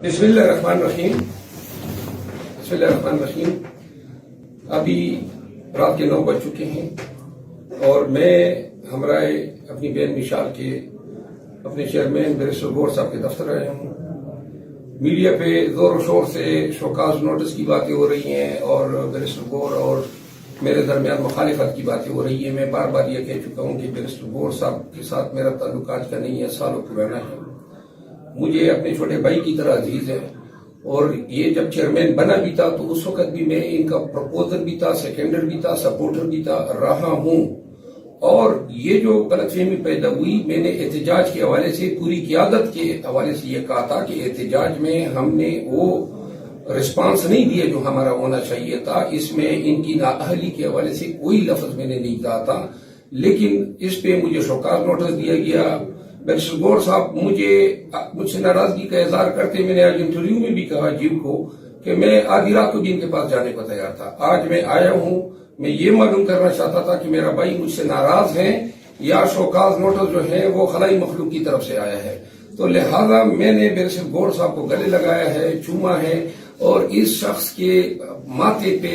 बिस्मिल्लाहिर्रहमानिर्रहीम। अभी रात के 9 बज चुके हैं और मैं हमरा अपनी बहन मिशाल के अपने चेयरमैन बैरिस्टर गौर साहब के दफ्तर आया हूँ। मीडिया पे जोर शोर से शोकाज नोटिस की बातें हो रही हैं और बैरिस्टर गौर और मेरे दरमियान मुखालिफत की बातें हो रही है। मैं बार बार ये कह चुका हूँ कि बैरिस्टर गौर साहब के साथ मेरा ताल्लुक आज का नहीं है, सालों पुराना है। मुझे अपने छोटे भाई की तरह अजीज है और ये जब चेयरमैन बना भी था तो उस वक्त भी मैं इनका प्रपोजर भी था, सेकेंडर भी था, सपोर्टर भी था, रहा हूँ। और ये जो गलतफहमी पैदा हुई, मैंने एहतजाज के हवाले से, पूरी क़ियादत के हवाले से ये कहा था कि एहतजाज में हमने वो रिस्पांस नहीं दिया जो हमारा होना चाहिए था। इसमें इनकी नाअहली के हवाले से कोई लफ्ज मैंने नहीं कहा था, लेकिन इस पे मुझे शोकाज नोटिस दिया गया। बैरिस्टर गौर साहब मुझसे नाराजगी का इजहार करते, मैंने आज इंटरव्यू में भी कहा जीव को कि मैं आधी रात को भी इनके पास जाने को तैयार था। आज मैं आया हूँ, मैं ये मालूम करना चाहता था कि मेरा भाई मुझसे नाराज है या शोकाज नोटिस जो है वो खलाई मखलूक की तरफ से आया है। तो लिहाजा मैंने बैरिस्टर गौर साहब को गले लगाया है, चूमा है और इस शख्स के माथे पे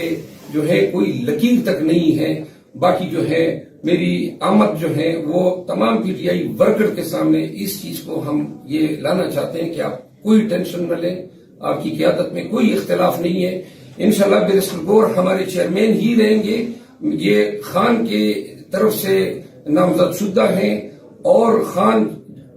जो है कोई लकीर तक नहीं है। बाकी जो है मेरी आमद जो है वो तमाम पीटीआई वर्कर के सामने इस चीज को हम ये लाना चाहते हैं कि आप कोई टेंशन न लें, आपकी क़ियादत में कोई इख्तिलाफ नहीं है। इंशाल्लाह बैरिस्टर गौर हमारे चेयरमैन ही रहेंगे। ये खान के तरफ से नामजद शुदा हैं और खान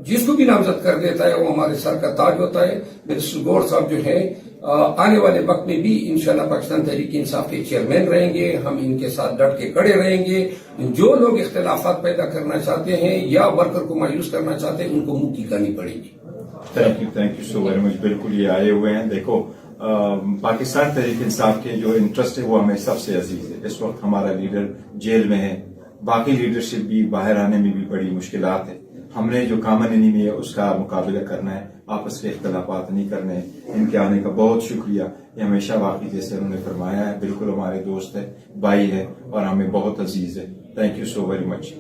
जिसको भी नामजद कर देता है वो हमारे सर का ताज होता है। बैरिस्टर गौर साहब जो है आने वाले वक्त में भी इंशाल्लाह पाकिस्तान तहरीक इंसाफ के चेयरमैन रहेंगे। हम इनके साथ डट के खड़े रहेंगे। जो लोग इख्तिलाफात पैदा करना चाहते हैं या वर्कर को मायूस करना चाहते हैं उनको मुंह की खानी पड़ेगी। Thank you so very much. बिल्कुल ये आए हुए हैं। देखो पाकिस्तान तहरीक इंसाफ के जो इंटरेस्ट है वो हमें सबसे अजीज है। इस वक्त हमारा लीडर जेल में है, बाकी लीडरशिप भी बाहर आने में भी बड़ी मुश्किलात है। हमने जो कॉमन एनिमी है उसका मुकाबला करना है, आपस के इख्तलाफात नहीं करने हैं। इनके आने का बहुत शुक्रिया। ये हमेशा वाकई जैसे उन्होंने फरमाया है बिल्कुल हमारे दोस्त है, भाई है और हमें बहुत अजीज है। Thank you so very much.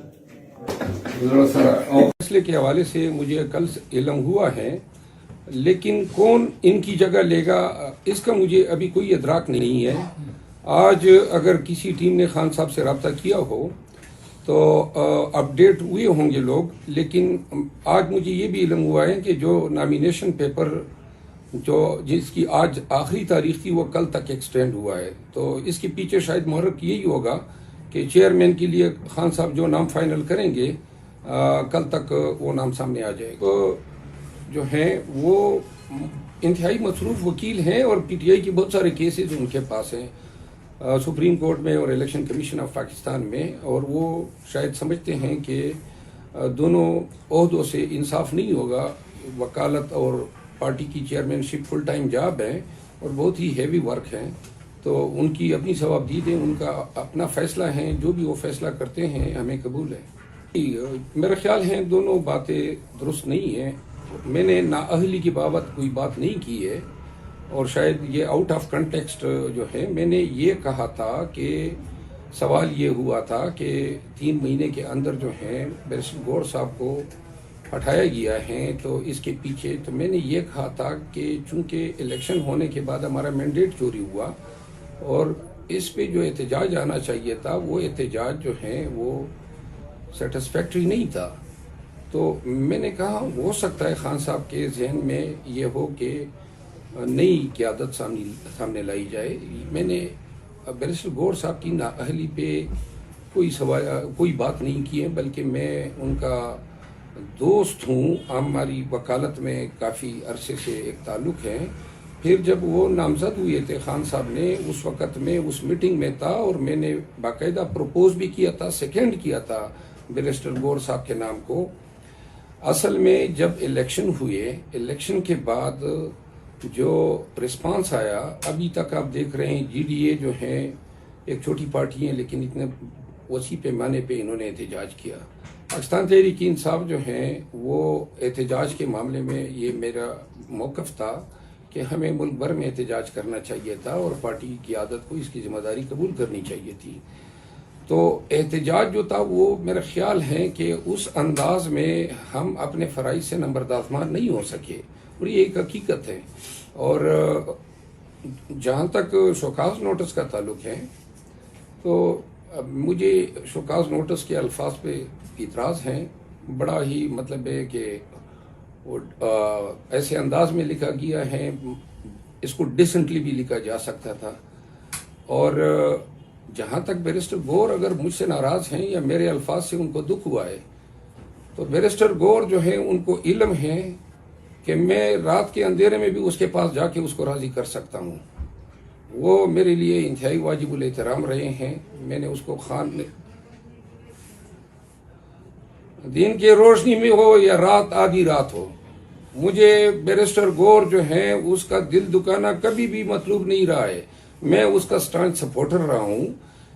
फैसले के हवाले से मुझे कल इल्म हुआ है, लेकिन कौन इनकी जगह लेगा इसका मुझे अभी कोई इदराक नहीं है। आज अगर किसी टीम ने खान साहब से रब्ता किया हो तो अपडेट हुए होंगे लोग, लेकिन आज मुझे ये भी इल्म हुआ है कि जो नॉमिनेशन पेपर जो जिसकी आज आखिरी तारीख थी वो कल तक एक्सटेंड हुआ है। तो इसके पीछे शायद मुहर्रक यही होगा कि चेयरमैन के लिए खान साहब जो नाम फाइनल करेंगे कल तक वो नाम सामने आ जाएगा। तो जो हैं वो इंतहाई मसरूफ वकील हैं और पीटीआई के बहुत सारे केसेस उनके पास हैं सुप्रीम कोर्ट में और इलेक्शन कमीशन ऑफ पाकिस्तान में, और वो शायद समझते हैं कि दोनों ओहदों से इंसाफ नहीं होगा। वकालत और पार्टी की चेयरमैनशिप फुल टाइम जॉब है और बहुत ही हैवी वर्क है। तो उनकी अपनी सवाबदीद है, उनका अपना फैसला है, जो भी वो फैसला करते हैं हमें कबूल है। मेरा ख्याल है दोनों बातें दुरुस्त नहीं है। मैंने नाअहली की बाबत कोई बात नहीं की है और शायद ये आउट ऑफ कंटेक्स्ट जो है। मैंने ये कहा था कि सवाल ये हुआ था कि 3 महीने के अंदर जो है बैरिस्टर गौर साहब को हटाया गया है, तो इसके पीछे तो मैंने ये कहा था कि चूंकि इलेक्शन होने के बाद हमारा मैंडेट चोरी हुआ और इस पे जो एहतजाज आना चाहिए था वो एहतजाज जो है वो सेटिस्फैक्ट्री नहीं था। तो मैंने कहा हो सकता है खान साहब के जहन में ये हो कि नई क़ियादत सामने लाई जाए। मैंने बैरिस्टर गौर साहब की नाअहली पे कोई बात नहीं की है, बल्कि मैं उनका दोस्त हूँ। हमारी वकालत में काफ़ी अरसे से एक ताल्लुक़ है। फिर जब वो नामजद हुए थे खान साहब ने, उस वक़्त में उस मीटिंग में था और मैंने बाकायदा प्रपोज भी किया था, सेकेंड किया था बैरिस्टर गौर साहब के नाम को। असल में जब इलेक्शन हुए, इलेक्शन के बाद जो रिस्पांस आया, अभी तक आप देख रहे हैं जीडीए जो है एक छोटी पार्टी है लेकिन इतने وسیع پیمانے پہ انہوں نے احتجاج کیا. پاکستان تحریک انصاف جو ہیں وہ احتجاج کے معاملے میں یہ میرا موقف تھا کہ ہمیں ملک بھر میں احتجاج کرنا چاہیے تھا اور پارٹی کی قیادت کو اس کی ذمہ داری قبول کرنی چاہیے تھی. تو احتجاج جو تھا وہ میرا خیال ہے کہ اس انداز میں ہم اپنے فرائض سے نمبردازمان نہیں ہو سکے اور یہ ایک حقیقت ہے. اور جہاں تک شوکاز نوٹس کا تعلق ہے تو مجھے شوکاز نوٹس کے الفاظ پہ اعتراض ہیں. بڑا ہی مطلب ہے کہ وہ ایسے انداز میں لکھا گیا ہے، اس کو ڈیسنٹلی بھی لکھا جا سکتا تھا. اور جہاں تک بیرسٹر گور اگر مجھ سے ناراض ہیں یا میرے الفاظ سے ان کو دکھ ہوا ہے تو بیرسٹر گور جو ہے ان کو علم ہے کہ میں رات کے اندھیرے میں بھی اس کے پاس جا کے اس کو راضی کر سکتا ہوں. وہ میرے لیے انتہائی واجب الاحترام رہے ہیں. میں نے اس کو خان دن کے روشنی میں ہو یا رات آدھی رات ہو، مجھے بیرسٹر گور جو ہے اس کا دل دکانا کبھی بھی مطلوب نہیں رہا ہے. میں اس کا سٹانچ سپورٹر رہا ہوں،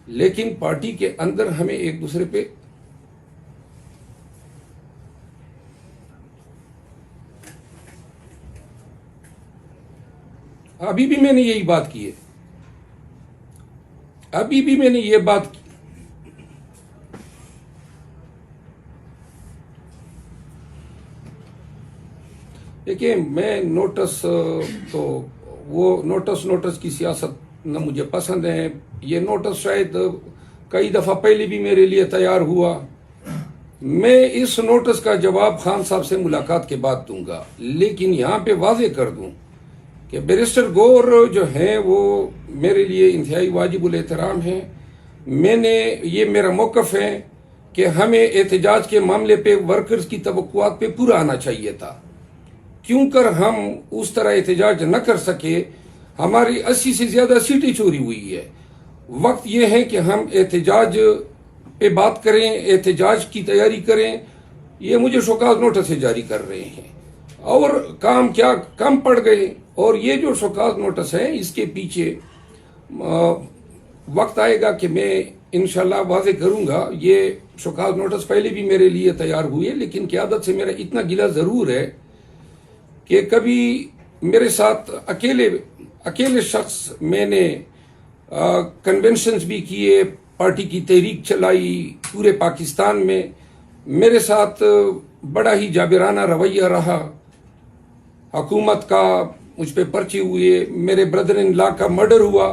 لیکن پارٹی کے اندر ہمیں ایک دوسرے پہ ابھی بھی میں نے یہی بات کی ہے. ابھی بھی میں نے یہ بات کی. دیکھیں میں نوٹس تو وہ نوٹس کی سیاست نہ مجھے پسند ہے. یہ نوٹس شاید کئی دفعہ پہلے بھی میرے لیے تیار ہوا. میں اس نوٹس کا جواب خان صاحب سے ملاقات کے بعد دوں گا، لیکن یہاں پہ واضح کر دوں کہ بیرسٹر گور جو ہیں وہ میرے لیے انتہائی واجب الاحترام ہیں. میں نے یہ میرا موقف ہے کہ ہمیں احتجاج کے معاملے پہ ورکرز کی توقعات پہ پورا آنا چاہیے تھا. کیوں کر ہم اس طرح احتجاج نہ کر سکے؟ ہماری 80 سے زیادہ سیٹیں چوری ہوئی ہے. وقت یہ ہے کہ ہم احتجاج پہ بات کریں، احتجاج کی تیاری کریں. یہ مجھے شوکاز نوٹس سے جاری کر رہے ہیں اور کام کیا کم پڑ گئے. اور یہ جو شوکاز نوٹس ہے اس کے پیچھے وقت آئے گا کہ میں انشاءاللہ واضح کروں گا. یہ شوکاز نوٹس پہلے بھی میرے لیے تیار ہوئے، لیکن قیادت سے میرا اتنا گلہ ضرور ہے کہ کبھی میرے ساتھ اکیلے شخص میں نے کنونشنز بھی کیے، پارٹی کی تحریک چلائی پورے پاکستان میں. میرے ساتھ بڑا ہی جابرانہ رویہ رہا. حکومت کا مجھ پہ پرچے ہوئے، میرے بردر ان لا کا مرڈر ہوا.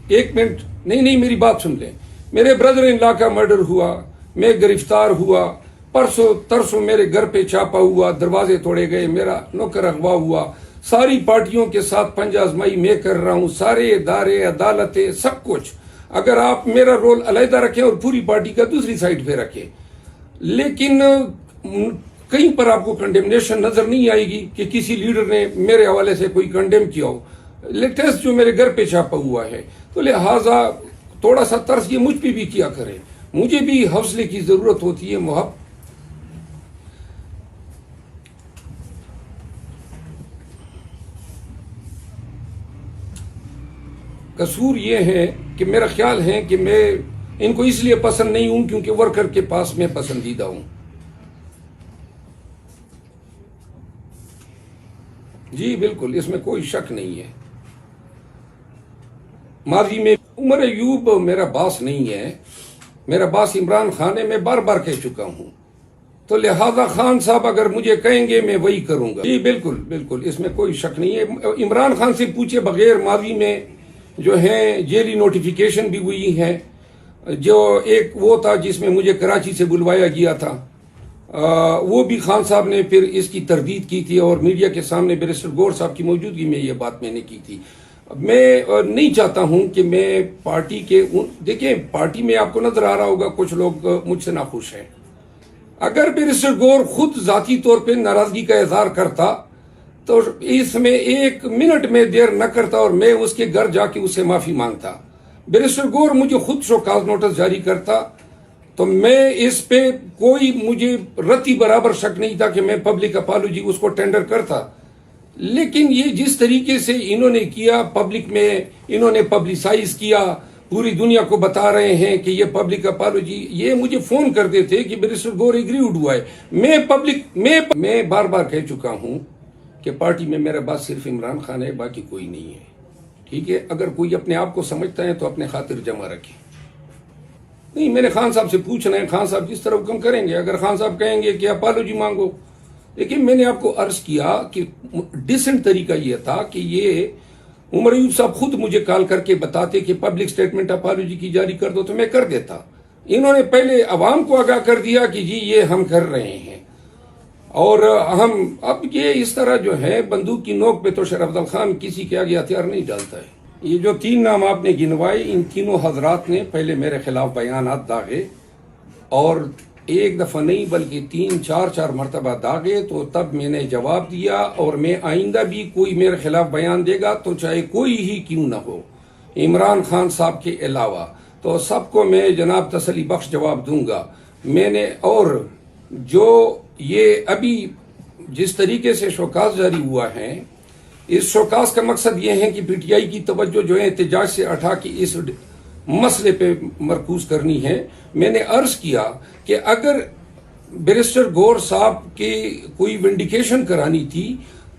ایک منٹ، نہیں میری بات سن لیں. میرے بردر ان لا کا مرڈر ہوا، میں گرفتار ہوا. پرسوں ترسوں میرے گھر پہ چھاپا ہوا، دروازے توڑے گئے، میرا نوکر اغوا ہوا. ساری پارٹیوں کے ساتھ پنجہ آزمائی میں کر رہا ہوں، سارے ادارے، عدالتیں، سب کچھ. اگر آپ میرا رول علیحدہ رکھیں اور پوری پارٹی کا دوسری سائڈ پہ رکھیں، لیکن کہیں پر آپ کو کنڈیمنیشن نظر نہیں آئے گی کہ کسی لیڈر نے میرے حوالے سے کوئی کنڈیم کیا ہو. لیٹسٹ جو میرے گھر پہ چھاپا ہوا ہے، تو لہٰذا تھوڑا سا ترس یہ مجھ پہ بھی کیا کرے. مجھے بھی حوصلے کی ضرورت ہوتی ہے. محبت قصور یہ ہے کہ میرا خیال ہے کہ میں ان کو اس لیے پسند نہیں ہوں کیونکہ ورکر کے پاس میں پسندیدہ ہوں. جی بالکل، اس میں کوئی شک نہیں ہے. ماضی میں عمر ایوب میرا باس نہیں ہے، میرا باس عمران خان ہے. میں بار بار کہہ چکا ہوں. تو لہذا خان صاحب اگر مجھے کہیں گے میں وہی کروں گا. جی بالکل، اس میں کوئی شک نہیں ہے. عمران خان سے پوچھے بغیر ماضی میں جو ہیں جیلی نوٹیفیکیشن بھی ہوئی ہیں. جو ایک وہ تھا جس میں مجھے کراچی سے بلوایا گیا تھا، وہ بھی خان صاحب نے پھر اس کی تردید کی تھی اور میڈیا کے سامنے بیرسٹر گور صاحب کی موجودگی میں یہ بات میں نے کی تھی. میں نہیں چاہتا ہوں کہ میں پارٹی کے دیکھیں، پارٹی میں آپ کو نظر آ رہا ہوگا کچھ لوگ مجھ سے ناخوش ہیں. اگر بیرسٹر گور خود ذاتی طور پہ ناراضگی کا اظہار کرتا تو اس میں ایک منٹ میں دیر نہ کرتا اور میں اس کے گھر جا کے اس سے معافی مانگتا. بیرسٹر گور مجھے خود شوکاز نوٹس جاری کرتا تو میں اس پہ کوئی مجھے رتی برابر شک نہیں تھا کہ میں پبلک اپالوجی اس کو ٹینڈر کرتا. لیکن یہ جس طریقے سے انہوں نے کیا، پبلک میں انہوں نے پبلسائز کیا، पूरी दुनिया को बता रहे हैं कि ये पब्लिक अपॉलॉजी, ये मुझे फोन करते थे कि बैरिस्टर गौर एग्रीड हुआ है। मैं बार बार कह चुका हूं कि पार्टी में मेरे पास सिर्फ इमरान खान है, बाकी कोई नहीं है। ठीक है, अगर कोई अपने आप को समझता है तो अपने खातिर जमा रखे। नहीं, मैंने खान साहब से पूछना है, खान साहब जिस तरह हुक्म करेंगे। अगर खान साहब कहेंगे कि अपॉलॉजी मांगो, लेकिन मैंने आपको अर्ज किया कि डिसेंट तरीका यह था कि ये उमर अयूब साहब खुद मुझे कॉल करके बताते कि पब्लिक स्टेटमेंट अपॉलॉजी की जारी कर दो, तो मैं कर देता। इन्होंने पहले अवाम को आगाह कर दिया कि जी ये हम कर रहे हैं, और हम अब ये इस तरह जो है बंदूक की नोक पे तो शेर अफजल खान किसी के आगे हथियार नहीं डालता है। ये जो 3 नाम आपने गिनवाए, इन तीनों हजरात ने पहले मेरे खिलाफ बयानात दागे, और एक दफा नहीं बल्कि 3-4 मरतबा दागे। तो तब मैंने जवाब दिया, और मैं आइंदा भी कोई मेरे खिलाफ बयान देगा तो चाहे कोई ही क्यों न हो, इमरान खान साहब के अलावा, तो सबको मैं जनाब तसली बख्श जवाब दूंगा। मैंने, और जो ये अभी जिस तरीके से शोकास जारी हुआ है, इस शोकास का मकसद ये है कि पीटीआई की तवज्जो जो है एहतजाज से हटा के इस मसले पे मरकूज करनी है। मैंने अर्ज किया कि अगर बैरिस्टर गौर साहब की कोई विंडिकेशन करानी थी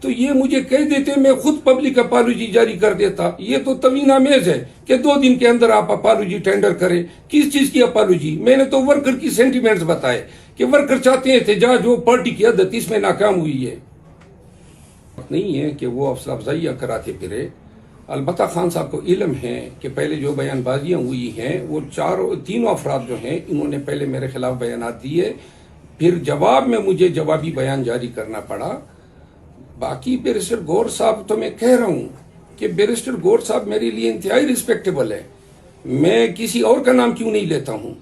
तो ये मुझे कह देते, मैं खुद पब्लिक अपॉलॉजी जारी कर देता। ये तो तवीना मेज है कि 2 दिन के अंदर आप अपॉलॉजी टेंडर करें। किस चीज की अपॉलॉजी? मैंने तो वर्कर की सेंटिमेंट्स बताए कि वर्कर चाहते हैं एहतजाज हो, पार्टी की आदत इसमें नाकाम हुई है। नहीं है कि वो हौसला अफजाइयां कराते फिरे। अलबत्ता खान साहब को इल्म है कि पहले जो बयानबाजियां हुई हैं, वो 3 अफराद जो हैं, इन्होंने पहले मेरे खिलाफ बयानात दिए, फिर जवाब में मुझे जवाबी बयान जारी करना पड़ा। बाकी बैरिस्टर गौर साहब, तो मैं कह रहा हूं कि बैरिस्टर गौर साहब मेरे लिए इंतहाई रिस्पेक्टेबल है। मैं किसी और का नाम क्यों नहीं लेता हूं।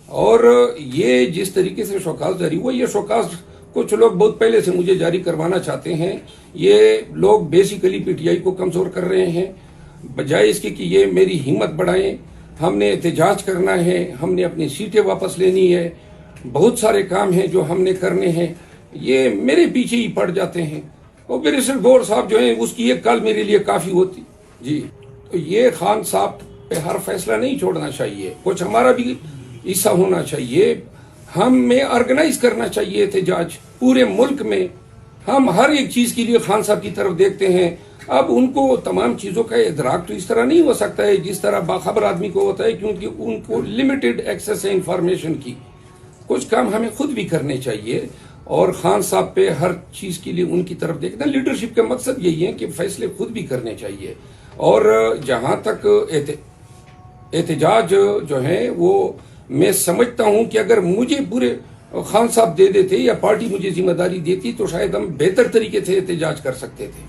और ये जिस तरीके से शोकास जारी हुआ, ये शोकास कुछ लोग बहुत पहले से मुझे जारी करवाना चाहते हैं। ये लोग बेसिकली पीटीआई को कमजोर कर रहे हैं, बजाय इसके कि ये मेरी हिम्मत बढ़ाएं। हमने एहतजाज करना है, हमने अपनी सीटें वापस लेनी है, बहुत सारे काम हैं जो हमने करने हैं, ये मेरे पीछे ही पड़ जाते हैं। और बैरिस्टर गौर साहब जो है, उसकी एक कॉल मेरे लिए काफी होती। जी, तो ये खान साहब पे हर फैसला नहीं छोड़ना चाहिए, कुछ हमारा भी हिस्सा होना चाहिए। हमें ऑर्गेनाइज करना चाहिए एहतजाज पूरे मुल्क में। हम हर एक चीज के लिए खान साहब की तरफ देखते हैं। अब उनको तमाम चीजों का इदराक तो इस तरह नहीं हो सकता है जिस तरह बाखबर आदमी को होता है, क्योंकि उनको लिमिटेड एक्सेस है इंफॉर्मेशन की। कुछ काम हमें खुद भी करने चाहिए, और खान साहब पे हर चीज के लिए उनकी तरफ देखना। लीडरशिप का मकसद यही है कि फैसले खुद भी करने चाहिए। और जहां तक एहतजाज जो है, वो मैं समझता हूं कि अगर मुझे पूरे खान साहब दे देते या पार्टी मुझे जिम्मेदारी देती तो शायद हम बेहतर तरीके से एहतजाज कर सकते थे।